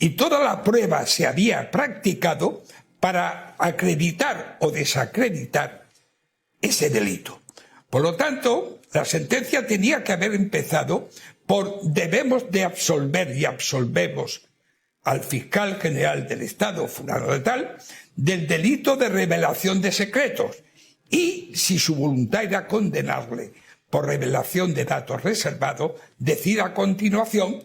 y toda la prueba se había practicado para acreditar o desacreditar ese delito. Por lo tanto, la sentencia tenía que haber empezado por debemos de absolver y absolvemos al fiscal general del Estado, fulano de tal, del delito de revelación de secretos. Y si su voluntad era condenarle por revelación de datos reservados, decir a continuación,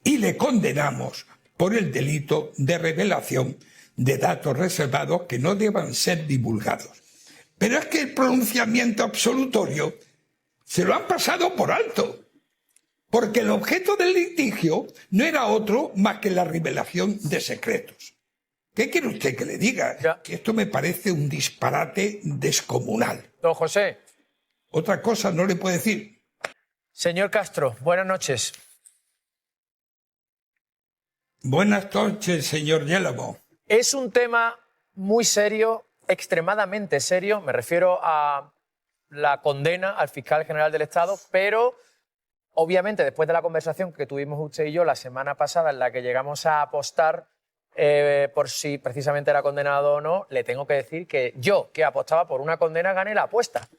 y le condenamos por el delito de revelación de datos reservados que no deban ser divulgados. Pero es que el pronunciamiento absolutorio se lo han pasado por alto, porque el objeto del litigio no era otro más que la revelación de secretos. ¿Qué quiere usted que le diga? Ya. Que esto me parece un disparate descomunal. Don José. Otra cosa no le puedo decir. Señor Castro, buenas noches. Buenas noches, señor Yélamo. Es un tema muy serio, extremadamente serio, me refiero a la condena al fiscal general del Estado, pero obviamente después de la conversación que tuvimos usted y yo la semana pasada en la que llegamos a apostar por si precisamente era condenado o no, le tengo que decir que yo, que apostaba por una condena, gané la apuesta.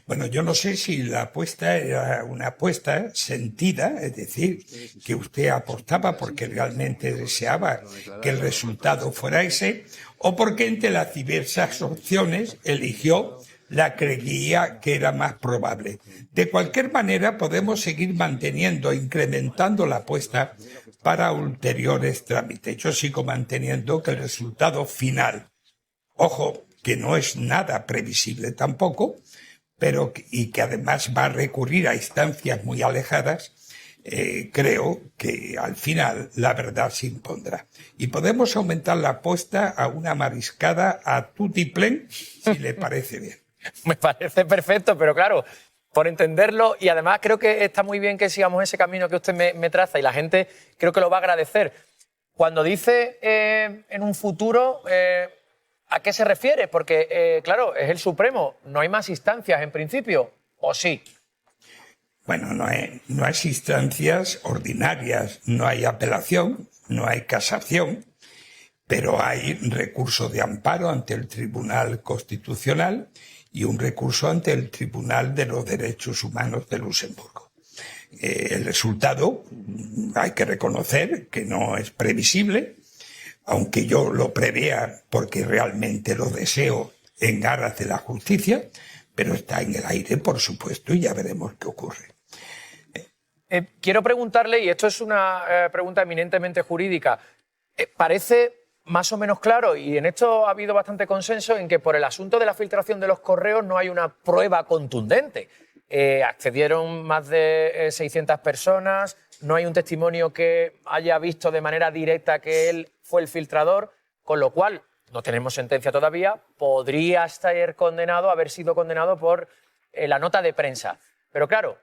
Bueno, yo no sé si la apuesta era una apuesta sentida, es decir, que usted apostaba porque realmente deseaba que el resultado fuera ese, o porque entre las diversas opciones eligió la que creía que era más probable. De cualquier manera, podemos seguir manteniendo, incrementando la apuesta para ulteriores trámites. Yo sigo manteniendo que el resultado final, ojo, que no es nada previsible tampoco, pero y que además va a recurrir a instancias muy alejadas, creo que al final la verdad se impondrá. Y podemos aumentar la apuesta a una mariscada a tutiplén, si le parece bien. Me parece perfecto, pero claro, por entenderlo, y además creo que está muy bien que sigamos ese camino que usted me traza y la gente creo que lo va a agradecer. Cuando dice en un futuro, ¿a qué se refiere? Porque, claro, es el Supremo, no hay más instancias en principio, ¿o sí? Bueno, no hay instancias ordinarias, no hay apelación, no hay casación, pero hay recurso de amparo ante el Tribunal Constitucional y un recurso ante el Tribunal de los Derechos Humanos de Luxemburgo. El resultado hay que reconocer que no es previsible, aunque yo lo prevea porque realmente lo deseo en aras de la justicia, pero está en el aire, por supuesto, y ya veremos qué ocurre. Quiero preguntarle, y esto es una pregunta eminentemente jurídica, parece más o menos claro, y en esto ha habido bastante consenso, en que por el asunto de la filtración de los correos no hay una prueba contundente. Accedieron más de 600 personas, no hay un testimonio que haya visto de manera directa que él fue el filtrador, con lo cual no tenemos sentencia todavía, podría estar condenado, haber sido condenado por la nota de prensa. Pero claro,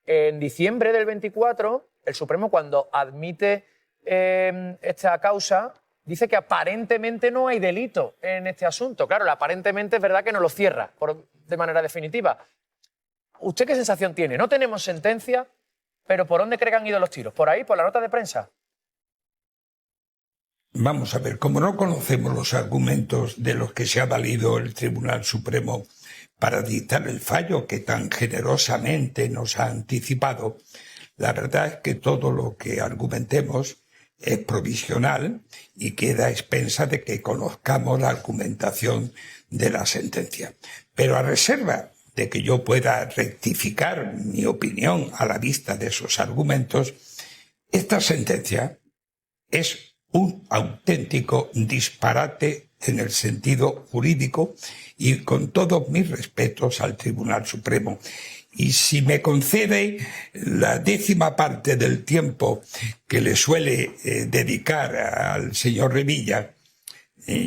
en diciembre del 24, el Supremo, cuando admite esta causa, dice que aparentemente no hay delito en este asunto. Claro, el aparentemente es verdad que no lo cierra de manera definitiva. ¿Usted qué sensación tiene? No tenemos sentencia, pero ¿por dónde cree que han ido los tiros? ¿Por ahí? ¿Por la nota de prensa? Vamos a ver, como no conocemos los argumentos de los que se ha valido el Tribunal Supremo para dictar el fallo que tan generosamente nos ha anticipado, la verdad es que todo lo que argumentemos es provisional y queda a expensa de que conozcamos la argumentación de la sentencia. Pero a reserva de que yo pueda rectificar mi opinión a la vista de esos argumentos, esta sentencia es un auténtico disparate en el sentido jurídico y con todos mis respetos al Tribunal Supremo. Y si me concede la 10ª parte del tiempo que le suele dedicar al señor Revilla,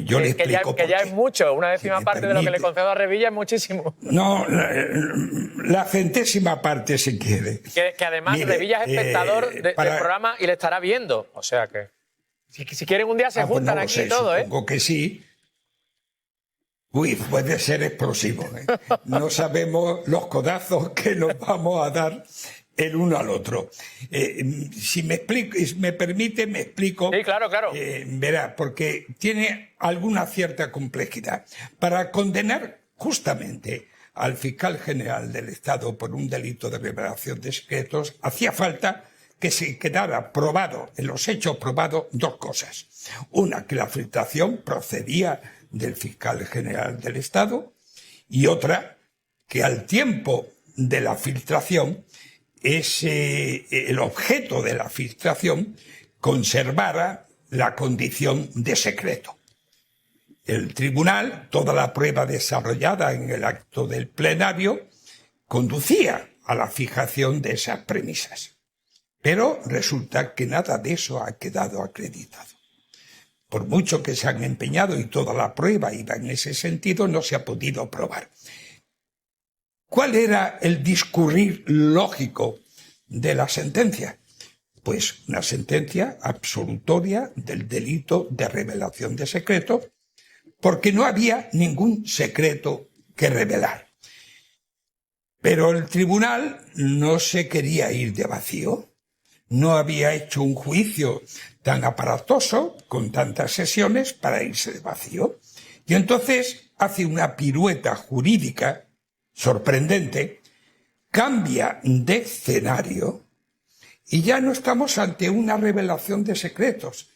yo le explico que ya es mucho, una 10ª parte de lo que le concedo a Revilla es muchísimo. No, la 100ª parte si quiere. Que además mire, Revilla es espectador del programa y le estará viendo, o sea que si quieren un día se juntan pues no aquí sé, y todo, supongo que sí. Uy, puede ser explosivo, ¿eh? No sabemos los codazos que nos vamos a dar el uno al otro. Si me permite, me explico. Sí, claro, claro. Verá, porque tiene alguna cierta complejidad. Para condenar justamente al fiscal general del Estado por un delito de revelación de secretos, hacía falta que se quedara probado, en los hechos probados, dos cosas. Una, que la filtración procedía del fiscal general del Estado, y otra, que al tiempo de la filtración, el objeto de la filtración conservara la condición de secreto. El tribunal, toda la prueba desarrollada en el acto del plenario, conducía a la fijación de esas premisas. Pero resulta que nada de eso ha quedado acreditado. Por mucho que se han empeñado y toda la prueba iba en ese sentido, no se ha podido probar. ¿Cuál era el discurrir lógico de la sentencia? Pues una sentencia absolutoria del delito de revelación de secretos, porque no había ningún secreto que revelar. Pero el tribunal no se quería ir de vacío. No había hecho un juicio tan aparatoso, con tantas sesiones, para irse de vacío. Y entonces hace una pirueta jurídica sorprendente, cambia de escenario y ya no estamos ante una revelación de secretos.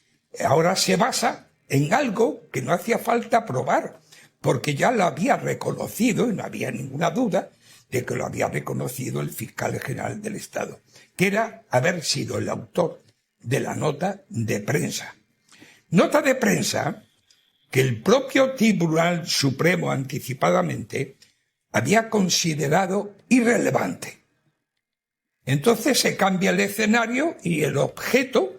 Ahora se basa en algo que no hacía falta probar, porque ya lo había reconocido, y no había ninguna duda de que lo había reconocido el fiscal general del Estado, que era haber sido el autor de la nota de prensa. Nota de prensa que el propio Tribunal Supremo anticipadamente había considerado irrelevante. Entonces se cambia el escenario y el objeto,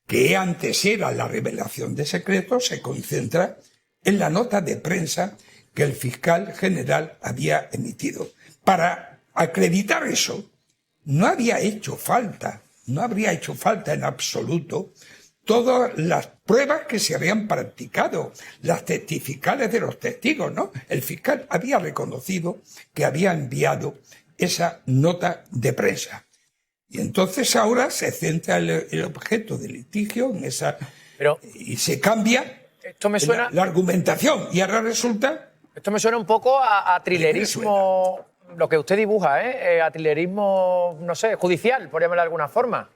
que antes era la revelación de secretos, se concentra en la nota de prensa que el fiscal general había emitido. Para acreditar eso, no habría hecho falta en absoluto todas las pruebas que se habían practicado, las testificales de los testigos, ¿no? El fiscal había reconocido que había enviado esa nota de prensa. Y entonces ahora se centra el objeto del litigio en esa... y se cambia esto me suena, la argumentación. Y ahora resulta... Esto me suena un poco a thrillerismo, lo que usted dibuja, a thrillerismo, no sé, judicial, por llamarlo de alguna forma.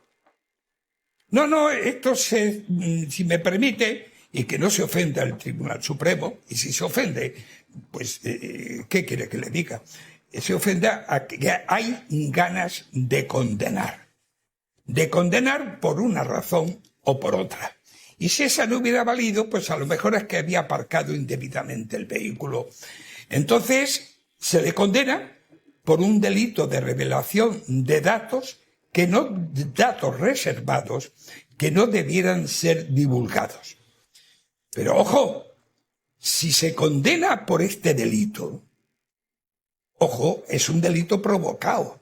No, esto si me permite, y que no se ofenda al Tribunal Supremo, y si se ofende, pues, ¿qué quiere que le diga? Se ofenda a que hay ganas de condenar por una razón o por otra. Y si esa no hubiera valido, pues a lo mejor es que había aparcado indebidamente el vehículo. Entonces, se le condena por un delito de revelación de datos datos reservados que no debieran ser divulgados. Pero ojo, si se condena por este delito, ojo, es un delito provocado.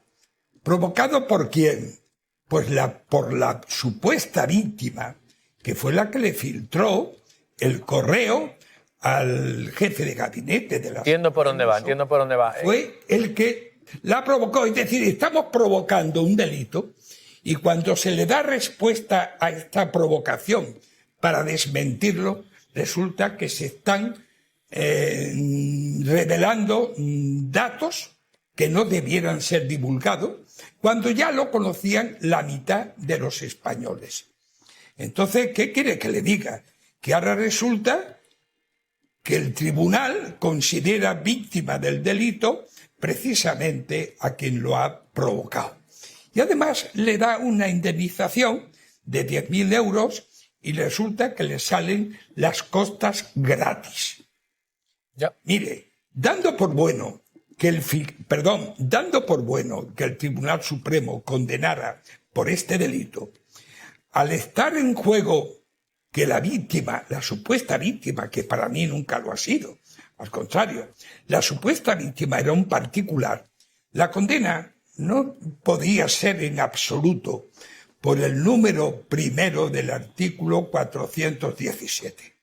¿Provocado por quién? Pues por la supuesta víctima, que fue la que le filtró el correo al jefe de gabinete de la... Entiendo por dónde va. Fue el que la provocó. Es decir, estamos provocando un delito y cuando se le da respuesta a esta provocación para desmentirlo, resulta que se están revelando datos que no debieran ser divulgados cuando ya lo conocían la mitad de los españoles. Entonces, ¿qué quiere que le diga? Que ahora resulta que el tribunal considera víctima del delito precisamente a quien lo ha provocado. Y además le da una indemnización de 10.000 euros y resulta que le salen las costas gratis. Ya. Mire, dando por bueno que el Tribunal Supremo condenara por este delito, al estar en juego que la víctima, la supuesta víctima, que para mí nunca lo ha sido, al contrario, la supuesta víctima era un particular, la condena no podía ser en absoluto por el número primero del artículo 417.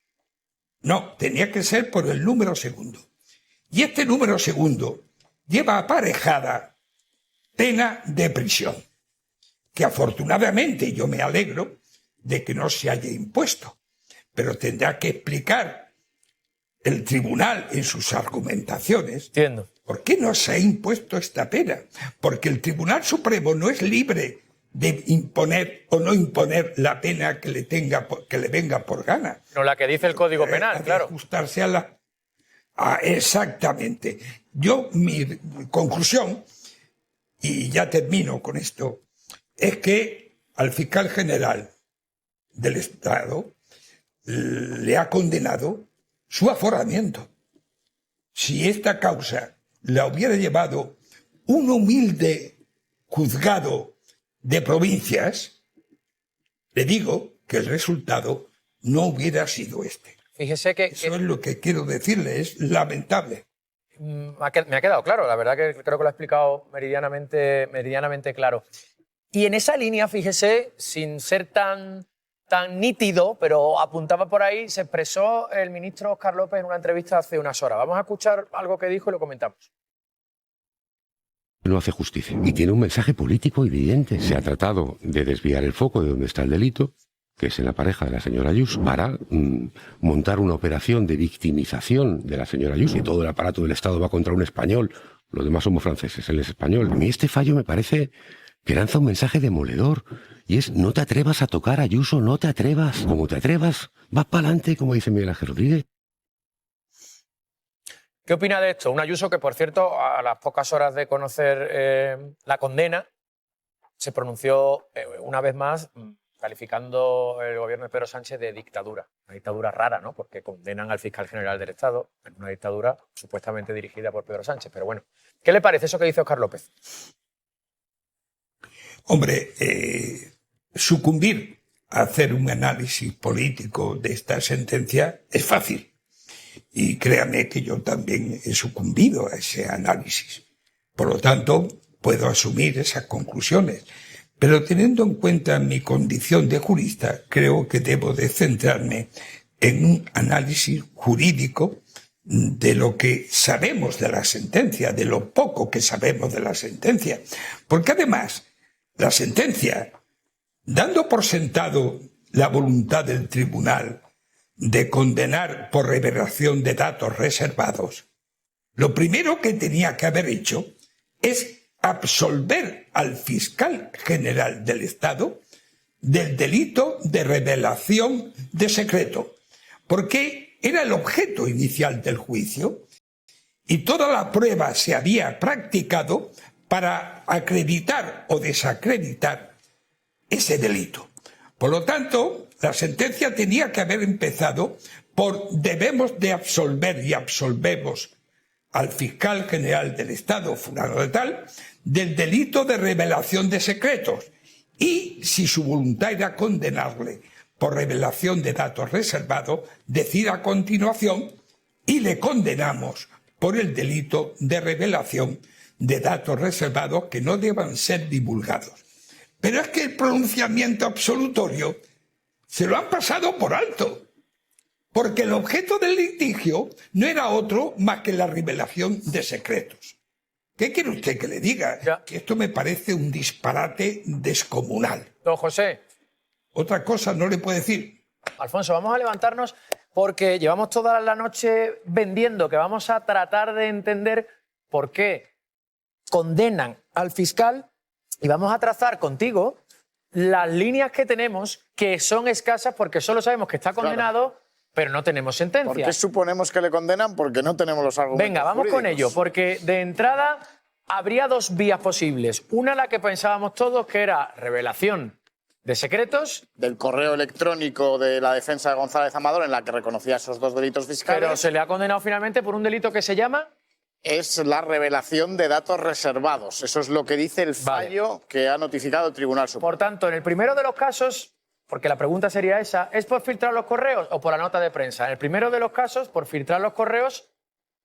No, tenía que ser por el número segundo. Y este número segundo lleva aparejada pena de prisión. que afortunadamente yo me alegro de que no se haya impuesto, pero tendrá que explicar el tribunal en sus argumentaciones. Entiendo. ¿Por qué no se ha impuesto esta pena? Porque el Tribunal Supremo no es libre de imponer o no imponer la pena que le venga por gana. No la que dice el Código Penal, claro. Ajustarse a la... exactamente. Mi conclusión, y ya termino con esto, es que al fiscal general del Estado le ha condenado su aforamiento. Si esta causa la hubiera llevado un humilde juzgado de provincias, le digo que el resultado no hubiera sido este. Fíjese que... Eso es lo que quiero decirle, es lamentable. Me ha quedado claro, la verdad que creo que lo ha explicado meridianamente claro. Y en esa línea, fíjese, sin ser tan nítido, pero apuntaba por ahí, se expresó el ministro Óscar López en una entrevista hace unas horas. Vamos a escuchar algo que dijo y lo comentamos. No hace justicia. Y tiene un mensaje político evidente. Se ha tratado de desviar el foco de donde está el delito, que es en la pareja de la señora Ayuso, para montar una operación de victimización de la señora Ayuso. Y todo el aparato del Estado va contra un español. Los demás somos franceses, él es español. A mí este fallo me parece que lanza un mensaje demoledor. Y es, no te atrevas a tocar a Ayuso, no te atrevas. Como te atrevas, vas para adelante, como dice Miguel Ángel Rodríguez. ¿Qué opina de esto? Un Ayuso que, por cierto, a las pocas horas de conocer la condena, se pronunció una vez más calificando el gobierno de Pedro Sánchez de dictadura. Una dictadura rara, ¿no? Porque condenan al fiscal general del Estado en una dictadura supuestamente dirigida por Pedro Sánchez. Pero bueno, ¿qué le parece eso que dice Óscar López? Hombre, sucumbir a hacer un análisis político de esta sentencia es fácil. Y créame que yo también he sucumbido a ese análisis. Por lo tanto, puedo asumir esas conclusiones. Pero teniendo en cuenta mi condición de jurista, creo que debo de centrarme en un análisis jurídico de lo que sabemos de la sentencia, de lo poco que sabemos de la sentencia. Porque además, la sentencia, dando por sentado la voluntad del tribunal de condenar por revelación de datos reservados, lo primero que tenía que haber hecho es absolver al fiscal general del Estado del delito de revelación de secreto, porque era el objeto inicial del juicio y toda la prueba se había practicado para acreditar o desacreditar ese delito. Por lo tanto, la sentencia tenía que haber empezado por debemos de absolver y absolvemos al fiscal general del Estado, fulano de tal, del delito de revelación de secretos. Y si su voluntad era condenarle por revelación de datos reservados, decir a continuación y le condenamos por el delito de revelación de datos reservados que no deban ser divulgados. Pero es que el pronunciamiento absolutorio se lo han pasado por alto, porque el objeto del litigio no era otro más que la revelación de secretos. ¿Qué quiere usted que le diga? Ya. Que esto me parece un disparate descomunal. Don José. Otra cosa no le puedo decir. Alfonso, vamos a levantarnos porque llevamos toda la noche vendiendo que vamos a tratar de entender por qué condenan al fiscal y vamos a trazar contigo las líneas que tenemos, que son escasas porque solo sabemos que está condenado, claro, pero no tenemos sentencia. ¿Por qué suponemos que le condenan? Porque no tenemos los argumentos. Venga, vamos jurídicos. con ello, porque de entrada habría dos vías posibles. Una, la que pensábamos todos, que era revelación de secretos. Del correo electrónico de la defensa de González Amador, en la que reconocía esos dos delitos fiscales. Pero se le ha condenado finalmente por un delito que se llama... Es la revelación de datos reservados. Eso es lo que dice el fallo que ha notificado el Tribunal Supremo. Por tanto, en el primero de los casos, porque la pregunta sería esa, ¿es por filtrar los correos o por la nota de prensa? En el primero de los casos, por filtrar los correos,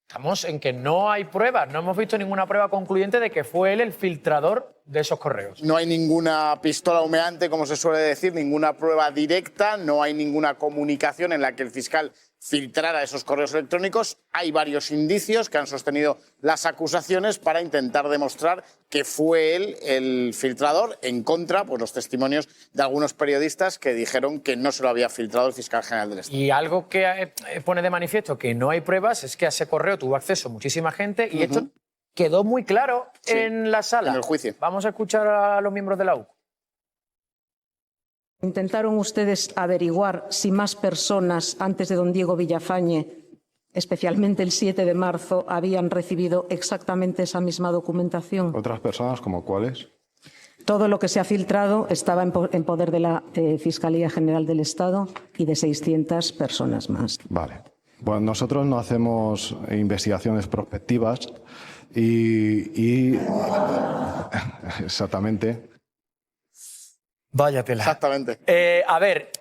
estamos en que no hay pruebas. No hemos visto ninguna prueba concluyente de que fue él el filtrador de esos correos. No hay ninguna pistola humeante, como se suele decir, ninguna prueba directa, no hay ninguna comunicación en la que el fiscal filtrara esos correos electrónicos. Hay varios indicios que han sostenido las acusaciones para intentar demostrar que fue él el filtrador, en contra, pues, los testimonios de algunos periodistas que dijeron que no se lo había filtrado el fiscal general del Estado. Y algo que pone de manifiesto que no hay pruebas es que a ese correo tuvo acceso muchísima gente y esto quedó muy claro en la sala. En el juicio. Vamos a escuchar a los miembros de la UCO. ¿Intentaron ustedes averiguar si más personas antes de don Diego Villafañe, especialmente el 7 de marzo, habían recibido exactamente esa misma documentación? ¿Otras personas como cuáles? Todo lo que se ha filtrado estaba en poder de la Fiscalía General del Estado y de 600 personas más. Vale. Bueno, nosotros no hacemos investigaciones prospectivas y exactamente. Vaya tela. Exactamente. A ver,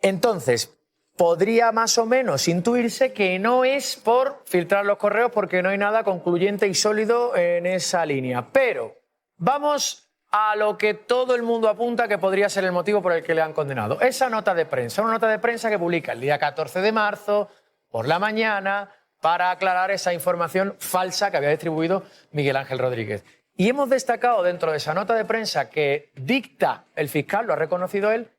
entonces, podría más o menos intuirse que no es por filtrar los correos porque no hay nada concluyente y sólido en esa línea. Pero vamos a lo que todo el mundo apunta que podría ser el motivo por el que le han condenado. Esa nota de prensa, una nota de prensa que publica el día 14 de marzo, por la mañana, para aclarar esa información falsa que había distribuido Miguel Ángel Rodríguez. Y hemos destacado dentro de esa nota de prensa que dicta el fiscal, lo ha reconocido él,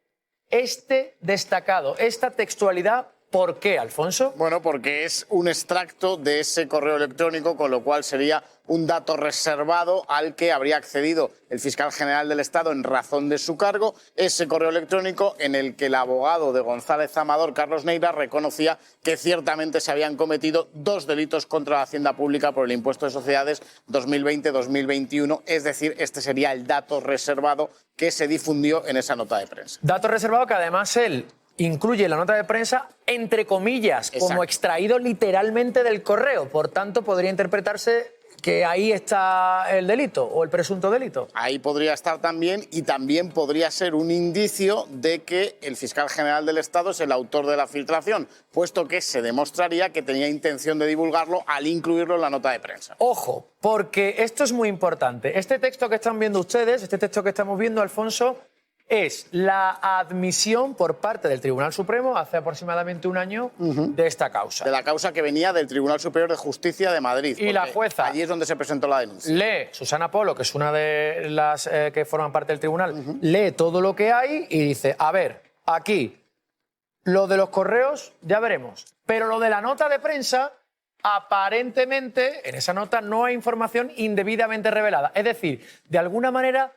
esta textualidad. ¿Por qué, Alfonso? Bueno, porque es un extracto de ese correo electrónico, con lo cual sería un dato reservado al que habría accedido el fiscal general del Estado en razón de su cargo. Ese correo electrónico en el que el abogado de González Amador, Carlos Neira, reconocía que ciertamente se habían cometido 2 delitos contra la hacienda pública por el impuesto de sociedades 2020-2021. Es decir, este sería el dato reservado que se difundió en esa nota de prensa. Dato reservado que además él incluye la nota de prensa, entre comillas, como extraído literalmente del correo. Por tanto, podría interpretarse que ahí está el delito o el presunto delito. Ahí podría estar también, y también podría ser un indicio de que el fiscal general del Estado es el autor de la filtración, puesto que se demostraría que tenía intención de divulgarlo al incluirlo en la nota de prensa. Ojo, porque esto es muy importante. Este texto que están viendo ustedes, este texto que estamos viendo, Alfonso, es la admisión por parte del Tribunal Supremo hace aproximadamente un año de esta causa. De la causa que venía del Tribunal Superior de Justicia de Madrid. Y la jueza allí es donde se presentó la denuncia. Lee, Susana Polo, que es una de las que forman parte del tribunal, lee todo lo que hay y dice, a ver, aquí, lo de los correos ya veremos, pero lo de la nota de prensa, aparentemente, en esa nota no hay información indebidamente revelada. Es decir, de alguna manera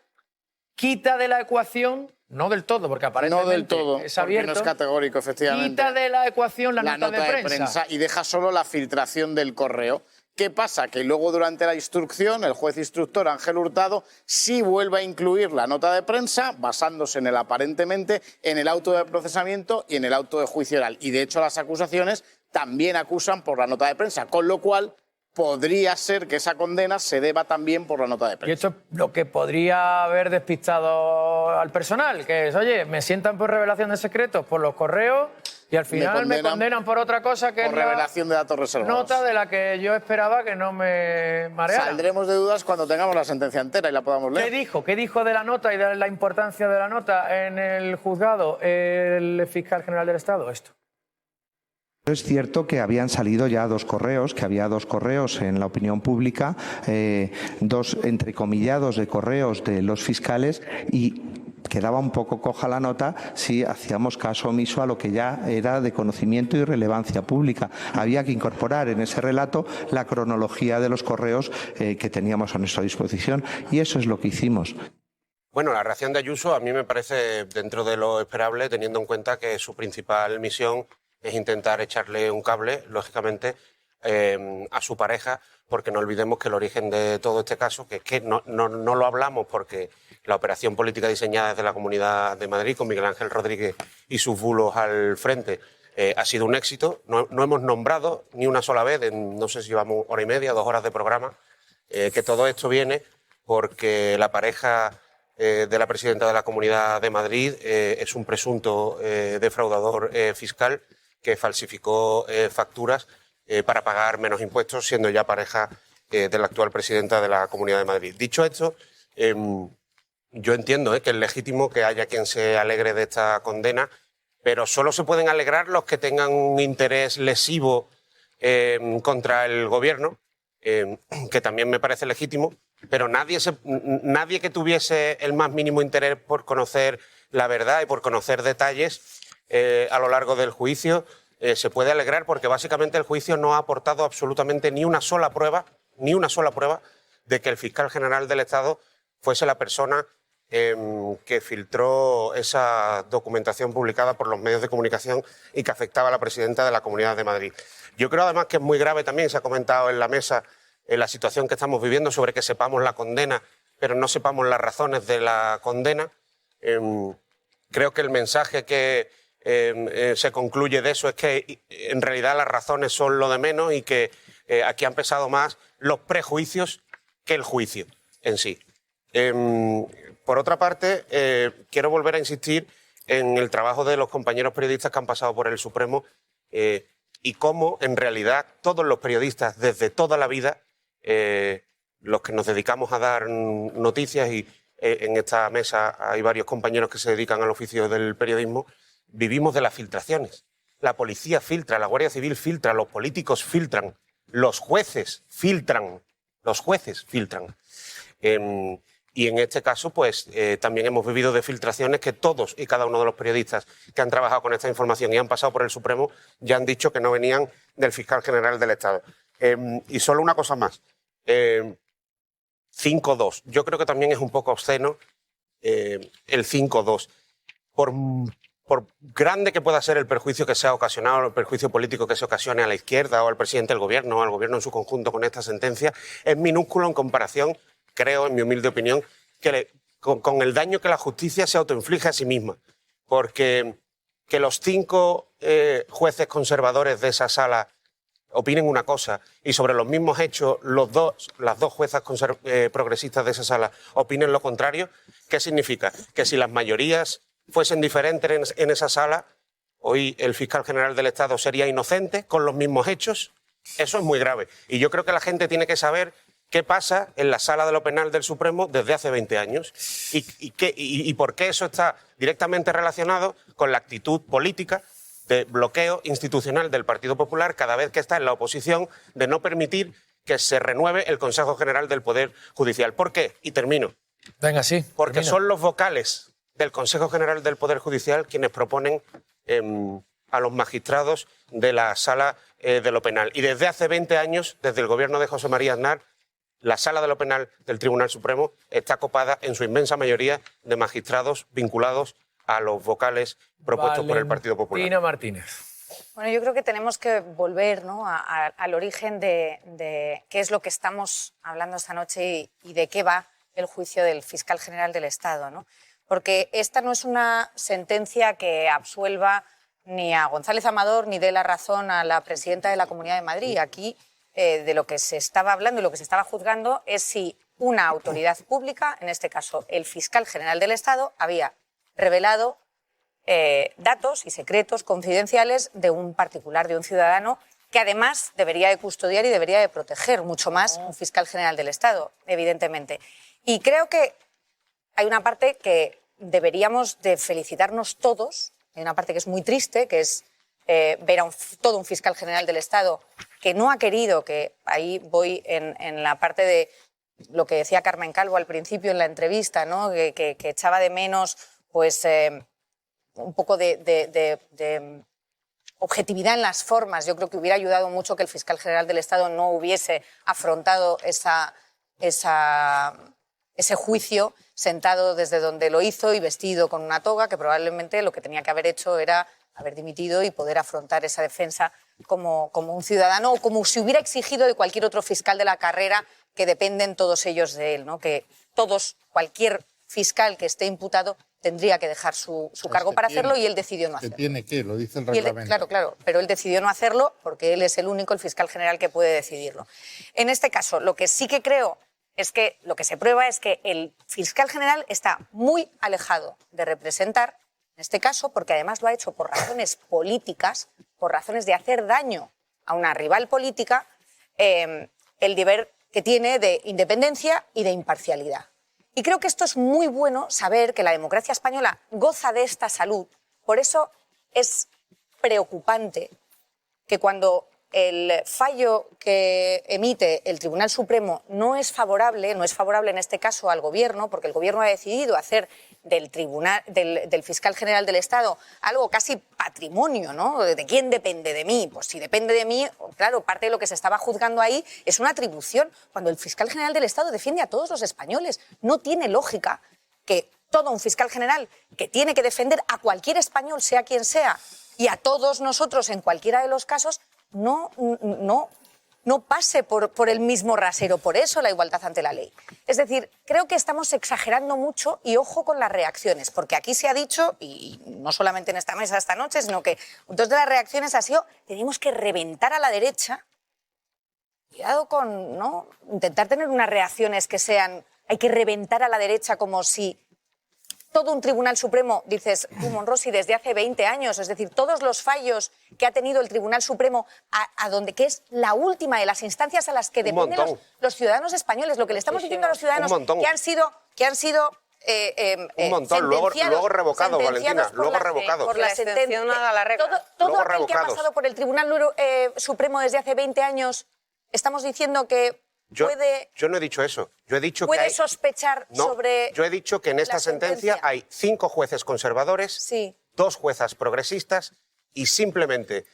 quita de la ecuación, no del todo, porque aparentemente no del todo, es abierto, porque no es categórico, efectivamente. Quita de la ecuación la nota de prensa y deja solo la filtración del correo. ¿Qué pasa? Que luego durante la instrucción el juez instructor Ángel Hurtado sí vuelve a incluir la nota de prensa basándose en el aparentemente en el auto de procesamiento y en el auto de juicio oral. Y de hecho las acusaciones también acusan por la nota de prensa, con lo cual podría ser que esa condena se deba también por la nota de prensa. Y esto es lo que podría haber despistado al personal, que es, oye, me sientan por revelación de secretos por los correos y al final me condenan por otra cosa que por es revelación de datos reservados. Nota de la que yo esperaba que no me mareara. Saldremos de dudas cuando tengamos la sentencia entera y la podamos leer. ¿Qué dijo de la nota y de la importancia de la nota en el juzgado el fiscal general del Estado? Esto. Es cierto que habían salido ya 2 correos, que había 2 correos en la opinión pública, 2 entrecomillados de correos de los fiscales, y quedaba un poco coja la nota si hacíamos caso omiso a lo que ya era de conocimiento y relevancia pública. Había que incorporar en ese relato la cronología de los correos que teníamos a nuestra disposición, y eso es lo que hicimos. Bueno, la reacción de Ayuso a mí me parece dentro de lo esperable, teniendo en cuenta que su principal misión es intentar echarle un cable, lógicamente, a su pareja, porque no olvidemos que el origen de todo este caso, que es que no lo hablamos porque la operación política diseñada desde la Comunidad de Madrid, con Miguel Ángel Rodríguez y sus bulos al frente, ha sido un éxito. No hemos nombrado ni una sola vez, no sé si llevamos 1 hora y media, 2 horas de programa, que todo esto viene porque la pareja de la presidenta de la Comunidad de Madrid es un presunto defraudador fiscal que falsificó facturas para pagar menos impuestos, siendo ya pareja de la actual presidenta de la Comunidad de Madrid. Dicho esto, Yo entiendo que es legítimo que haya quien se alegre de esta condena, pero solo se pueden alegrar los que tengan un interés lesivo contra el gobierno, que también me parece legítimo, pero nadie que tuviese el más mínimo interés por conocer la verdad y por conocer detalles a lo largo del juicio se puede alegrar, porque básicamente el juicio no ha aportado absolutamente ni una sola prueba de que el fiscal general del Estado fuese la persona que filtró esa documentación publicada por los medios de comunicación y que afectaba a la presidenta de la Comunidad de Madrid. Yo creo además que es muy grave también, se ha comentado en la mesa, la situación que estamos viviendo sobre que sepamos la condena, pero no sepamos las razones de la condena. Creo que el mensaje que se concluye de eso es que en realidad las razones son lo de menos y que aquí han pesado más los prejuicios que el juicio en sí. Por otra parte, quiero volver a insistir en el trabajo de los compañeros periodistas que han pasado por el Supremo y cómo, en realidad, todos los periodistas, desde toda la vida, los que nos dedicamos a dar noticias, y en esta mesa hay varios compañeros que se dedican al oficio del periodismo, vivimos de las filtraciones. La policía filtra, la Guardia Civil filtra, los políticos filtran, los jueces filtran. Y en este caso, pues también hemos vivido de filtraciones que todos y cada uno de los periodistas que han trabajado con esta información y han pasado por el Supremo ya han dicho que no venían del fiscal general del Estado. Y solo una cosa más. 5-2. Yo creo que también es un poco obsceno el 5-2. Por grande que pueda ser el perjuicio que se ha ocasionado, el perjuicio político que se ocasione a la izquierda o al presidente del gobierno o al gobierno en su conjunto con esta sentencia, es minúsculo en comparación, creo, en mi humilde opinión, con el daño que la justicia se autoinflige a sí misma. Porque que los 5 jueces conservadores de esa sala opinen una cosa y sobre los mismos hechos las dos juezas progresistas de esa sala opinen lo contrario, ¿qué significa? Que si las mayorías fuesen diferentes en esa sala, hoy el fiscal general del Estado sería inocente con los mismos hechos. Eso es muy grave. Y yo creo que la gente tiene que saber qué pasa en la Sala de lo Penal del Supremo desde hace 20 años y por qué eso está directamente relacionado con la actitud política de bloqueo institucional del Partido Popular cada vez que está en la oposición, de no permitir que se renueve el Consejo General del Poder Judicial. ¿Por qué? Y termino. Venga, sí. Porque termino. son los vocales del Consejo General del Poder Judicial quienes proponen a los magistrados de la Sala de lo Penal. Y desde hace 20 años, desde el gobierno de José María Aznar, la Sala de lo Penal del Tribunal Supremo está copada en su inmensa mayoría de magistrados vinculados a los vocales propuestos por el Partido Popular. Valentina Martínez. Bueno, yo creo que tenemos que volver, ¿no?, al origen de qué es lo que estamos hablando esta noche y de qué va el juicio del fiscal general del Estado, ¿no? Porque esta no es una sentencia que absuelva ni a González Amador ni dé la razón a la presidenta de la Comunidad de Madrid. Aquí de lo que se estaba hablando y lo que se estaba juzgando es si una autoridad pública, en este caso el fiscal general del Estado, había revelado datos y secretos confidenciales de un particular, de un ciudadano, que además debería de custodiar y debería de proteger mucho más un fiscal general del Estado, evidentemente. Y creo que hay una parte que deberíamos de felicitarnos todos, hay una parte que es muy triste, que es ver a todo un fiscal general del Estado que no ha querido, que ahí voy en la parte de lo que decía Carmen Calvo al principio en la entrevista, ¿no?, que echaba de menos pues, un poco de objetividad en las formas. Yo creo que hubiera ayudado mucho que el fiscal general del Estado no hubiese afrontado ese juicio sentado desde donde lo hizo y vestido con una toga, que probablemente lo que tenía que haber hecho era haber dimitido y poder afrontar esa defensa como un ciudadano o como se hubiera exigido de cualquier otro fiscal de la carrera, que dependen todos ellos de él, ¿no? Que cualquier fiscal que esté imputado tendría que dejar su cargo para hacerlo y él decidió no hacerlo. ¿Que tiene qué? Lo dice el reglamento. Claro, pero él decidió no hacerlo porque él es el único, el fiscal general, que puede decidirlo. En este caso, lo que sí que creo es que lo que se prueba es que el fiscal general está muy alejado de representar, en este caso, porque además lo ha hecho por razones políticas, por razones de hacer daño a una rival política, el deber que tiene de independencia y de imparcialidad. Y creo que esto es muy bueno saber que la democracia española goza de esta salud. Por eso es preocupante que cuando el fallo que emite el Tribunal Supremo no es favorable en este caso al Gobierno, porque el Gobierno ha decidido hacer del fiscal general del Estado algo casi patrimonio, ¿no? ¿De quién depende de mí? Pues si depende de mí, claro, parte de lo que se estaba juzgando ahí es una atribución, cuando el fiscal general del Estado defiende a todos los españoles. No tiene lógica que todo un fiscal general que tiene que defender a cualquier español, sea quien sea, y a todos nosotros en cualquiera de los casos, no pase por el mismo rasero. Por eso la igualdad ante la ley. Es decir, creo que estamos exagerando mucho y ojo con las reacciones, porque aquí se ha dicho, y no solamente en esta mesa esta noche, sino que dos de las reacciones ha sido, tenemos que reventar a la derecha. Cuidado con intentar tener unas reacciones que sean, hay que reventar a la derecha como si todo un Tribunal Supremo, dices tú, Monrosi, desde hace 20 años, es decir, todos los fallos que ha tenido el Tribunal Supremo, que es la última de las instancias a las que dependen los ciudadanos españoles. Lo que le estamos diciendo a los ciudadanos que han sido un montón, luego revocados, Valentina, luego revocados. Por la sentencia a la regla. Todo aquel que ha pasado por el Tribunal Supremo desde hace 20 años, estamos diciendo que yo no he dicho eso. Yo he dicho ¿puede que sospechar sobre yo he dicho que en esta sentencia hay 5 jueces conservadores, 2 juezas progresistas y simplemente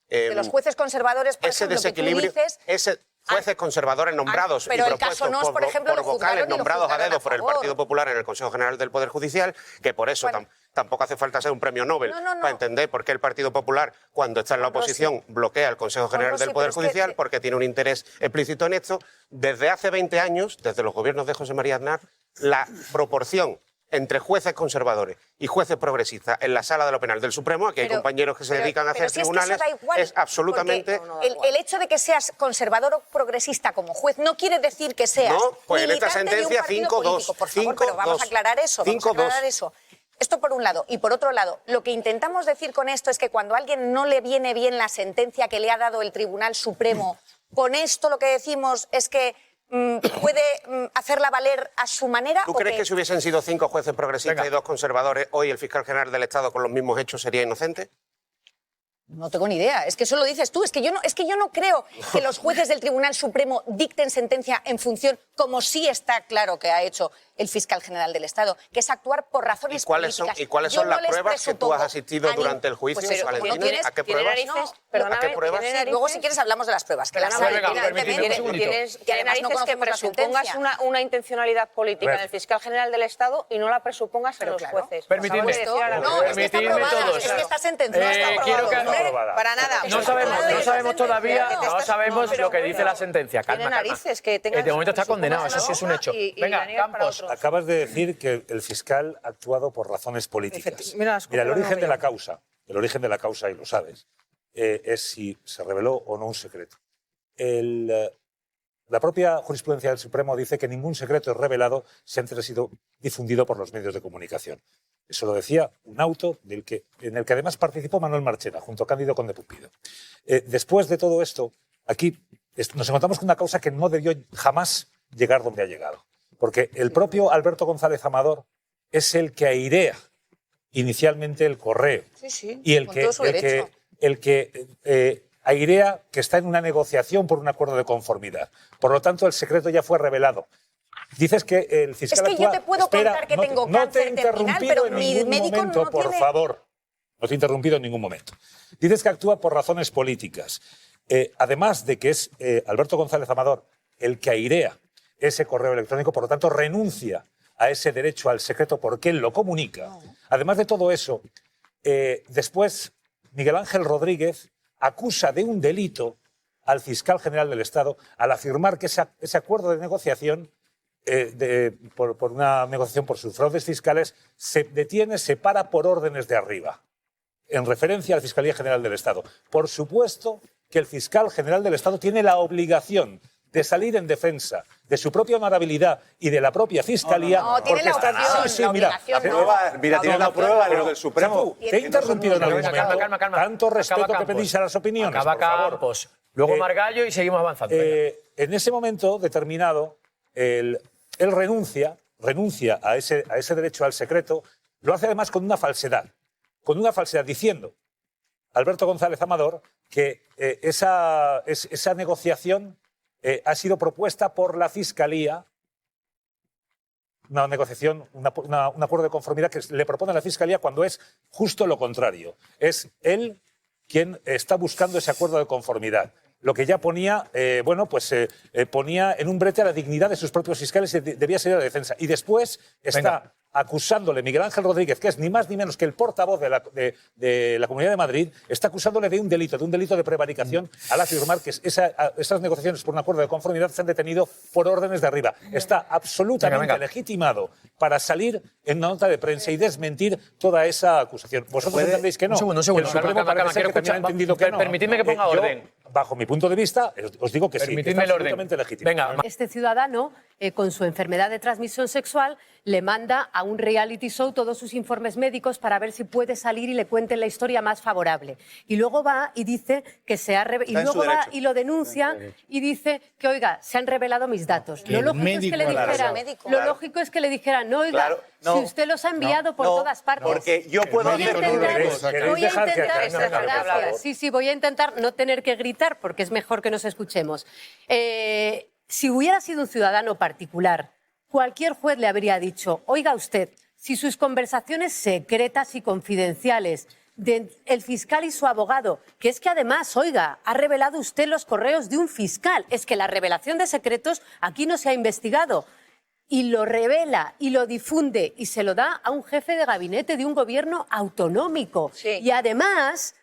de los jueces conservadores, por ese ejemplo, desequilibrio, que tú dices, jueces conservadores nombrados pero y el caso propuestos Nos, por ejemplo, por lo vocales juzgaron y lo nombrados a juzgaron dedo a por el favor. Partido Popular en el Consejo General del Poder Judicial, que por eso tampoco hace falta ser un premio Nobel para entender por qué el Partido Popular, cuando está en la oposición, bloquea el Consejo General del Poder Judicial, porque tiene un interés explícito en esto. Desde hace 20 años, desde los gobiernos de José María Aznar, la proporción entre jueces conservadores y jueces progresistas en la sala de lo penal del Supremo, aquí hay compañeros que se dedican a hacer tribunales, es absolutamente... El hecho de que seas conservador o progresista como juez no quiere decir que seas pues en esta militante sentencia de un partido político, por favor, pero vamos a aclarar eso, Esto por un lado. Y por otro lado, lo que intentamos decir con esto es que cuando a alguien no le viene bien la sentencia que le ha dado el Tribunal Supremo, con esto lo que decimos es que puede hacerla valer a su manera. ¿Tú crees que si hubiesen sido 5 jueces progresistas y 2 conservadores, hoy el fiscal general del Estado con los mismos hechos sería inocente? No tengo ni idea, es que eso lo dices tú, es que yo no creo que los jueces del Tribunal Supremo dicten sentencia en función, como sí está claro que ha hecho el fiscal general del Estado, que es actuar por razones políticas. ¿Y cuáles son las pruebas que tú has asistido durante el juicio, Valentina? ¿A qué pruebas? ¿A qué pruebas? Luego, si quieres, hablamos de las pruebas. Que las hay, tienes narices que presupongas una intencionalidad política en el fiscal general del Estado y no la presupongas en los jueces. Permitidme todos. Es que está sentenciada. Para nada. No sabemos todavía, no sabemos lo que dice la sentencia. Calma. De momento está condenado, eso sí es un hecho. Venga, Campos. Acabas de decir que el fiscal ha actuado por razones políticas. Mira, el origen de la causa, y lo sabes, es si se reveló o no un secreto. La propia jurisprudencia del Supremo dice que ningún secreto es revelado si antes ha sido difundido por los medios de comunicación. Eso lo decía un auto en el que además participó Manuel Marchena, junto a Cándido Conde Pumpido. Después de todo esto, aquí nos encontramos con una causa que no debió jamás llegar donde ha llegado. Porque el propio Alberto González Amador es el que airea inicialmente el correo. Y el que airea que está en una negociación por un acuerdo de conformidad. Por lo tanto, el secreto ya fue revelado. Dices que el fiscal yo te puedo contar que tengo cáncer terminal, pero mi médico no tiene... Por favor, no te he interrumpido en ningún momento. Dices que actúa por razones políticas. Además de que es Alberto González Amador el que airea ese correo electrónico, por lo tanto renuncia a ese derecho al secreto porque él lo comunica. Además de todo eso, después Miguel Ángel Rodríguez acusa de un delito al fiscal general del Estado al afirmar que ese acuerdo de negociación, por una negociación por sus fraudes fiscales, se detiene, se para por órdenes de arriba, en referencia a la Fiscalía General del Estado. Por supuesto que el fiscal general del Estado tiene la obligación de salir en defensa de su propia honorabilidad y de la propia Fiscalía. No, tiene la obligación. Mira, tiene la prueba de lo del Supremo. Te he interrumpido en algún momento. Calma. Tanto respeto que pedís a las opiniones, por favor. Campos. Luego Margallo y seguimos avanzando. En ese momento determinado, él renuncia renuncia a ese derecho al secreto, lo hace además con una falsedad diciendo Alberto González Amador que esa negociación ha sido propuesta por la Fiscalía, una negociación, un acuerdo de conformidad que le propone la Fiscalía cuando es justo lo contrario. Es él quien está buscando ese acuerdo de conformidad. Lo que ya ponía, ponía en un brete a la dignidad de sus propios fiscales y debía ser la defensa. Y después está acusándole Miguel Ángel Rodríguez, que es ni más ni menos que el portavoz de la Comunidad de Madrid, está acusándole de un delito de prevaricación al afirmar que esas negociaciones por un acuerdo de conformidad se han detenido por órdenes de arriba. Está absolutamente legitimado para salir en una nota de prensa y desmentir toda esa acusación. ¿Vosotros entendéis que no? Un segundo. El Supremo parece ser que también ha entendido que no. Permitidme que ponga orden. Bajo mi punto de vista, os digo que sí, que está absolutamente legítimo. Venga. Este ciudadano, con su enfermedad de transmisión sexual, le manda a un reality show todos sus informes médicos para ver si puede salir y le cuenten la historia más favorable. Y luego va y dice que se ha y luego va y lo denuncia y dice que, oiga, se han revelado mis datos. Lo lógico es que le dijeran, no, oiga, si usted los ha enviado por todas partes. Porque yo puedo hacer voy a intentar no tener que gritar porque es mejor que nos escuchemos. Si hubiera sido un ciudadano particular, cualquier juez le habría dicho, oiga usted, si sus conversaciones secretas y confidenciales del fiscal y su abogado, que es que además, oiga, ha revelado usted los correos de un fiscal, es que la revelación de secretos aquí no se ha investigado, y lo revela y lo difunde y se lo da a un jefe de gabinete de un gobierno autonómico. Sí. Y además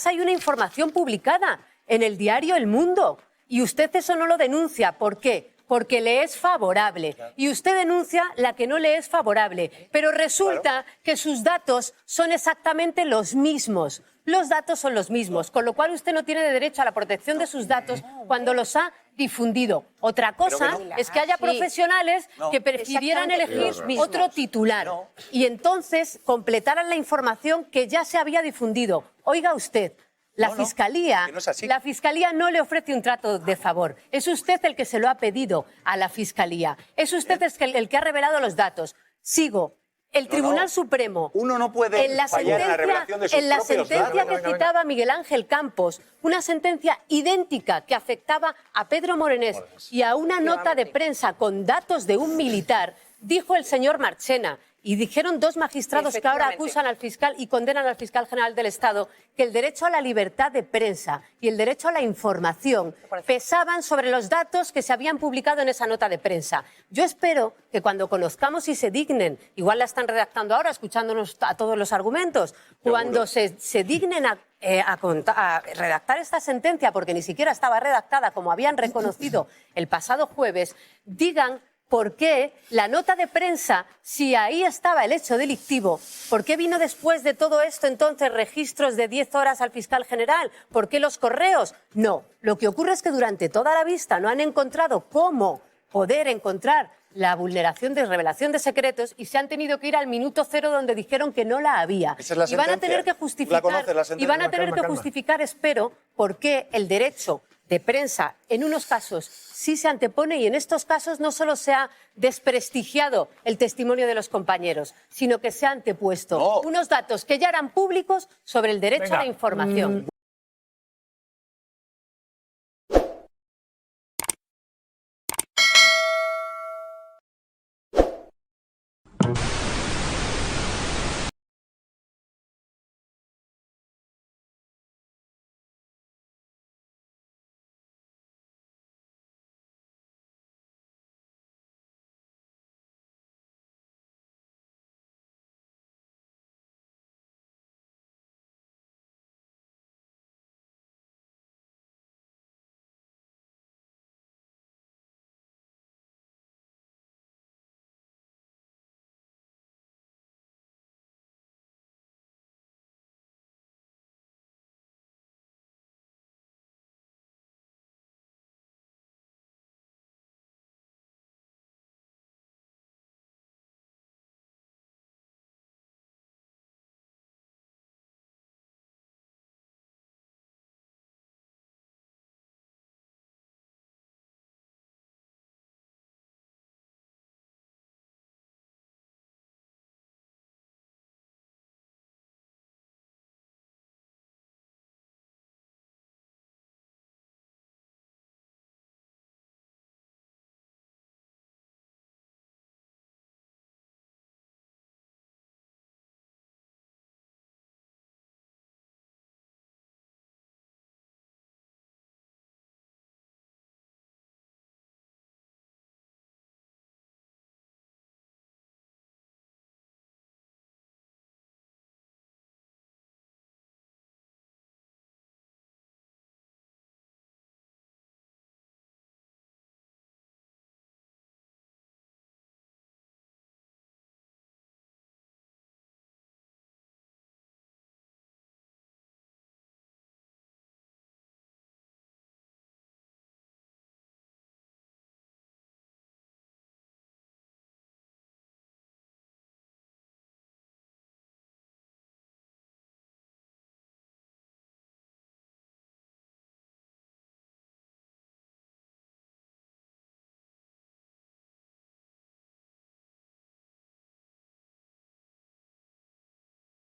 hay una información publicada en el diario El Mundo. Y usted eso no lo denuncia. ¿Por qué? Porque le es favorable. Y usted denuncia la que no le es favorable. Pero resulta que sus datos son exactamente los mismos. Los datos son los mismos, con lo cual usted no tiene derecho a la protección de sus datos cuando los ha difundido. Otra cosa es que haya profesionales que prefirieran elegir otro titular y entonces completaran la información que ya se había difundido. Oiga usted, la Fiscalía no le ofrece un trato de favor. Es usted el que se lo ha pedido a la Fiscalía. Es usted el que ha revelado los datos. Sigo. El Tribunal Supremo, uno no puede en la sentencia que citaba Miguel Ángel Campos, una sentencia idéntica que afectaba a Pedro Morenés y a una nota de prensa con datos de un militar, dijo el señor Marchena, y dijeron dos magistrados que ahora acusan al fiscal y condenan al fiscal general del Estado, que el derecho a la libertad de prensa y el derecho a la información pesaban sobre los datos que se habían publicado en esa nota de prensa. Yo espero que cuando conozcamos y se dignen, igual la están redactando ahora, escuchándonos a todos los argumentos, cuando se dignen a redactar esta sentencia, porque ni siquiera estaba redactada como habían reconocido el pasado jueves, digan ¿por qué la nota de prensa, si ahí estaba el hecho delictivo, por qué vino después de todo esto entonces registros de 10 horas al fiscal general? ¿Por qué los correos? No, lo que ocurre es que durante toda la vista no han encontrado cómo poder encontrar la vulneración de revelación de secretos y se han tenido que ir al minuto cero donde dijeron que no la había. Y van a tener que justificar, espero, por qué el derecho de prensa en unos casos sí se antepone y en estos casos no solo se ha desprestigiado el testimonio de los compañeros, sino que se ha antepuesto unos datos que ya eran públicos sobre el derecho a la información.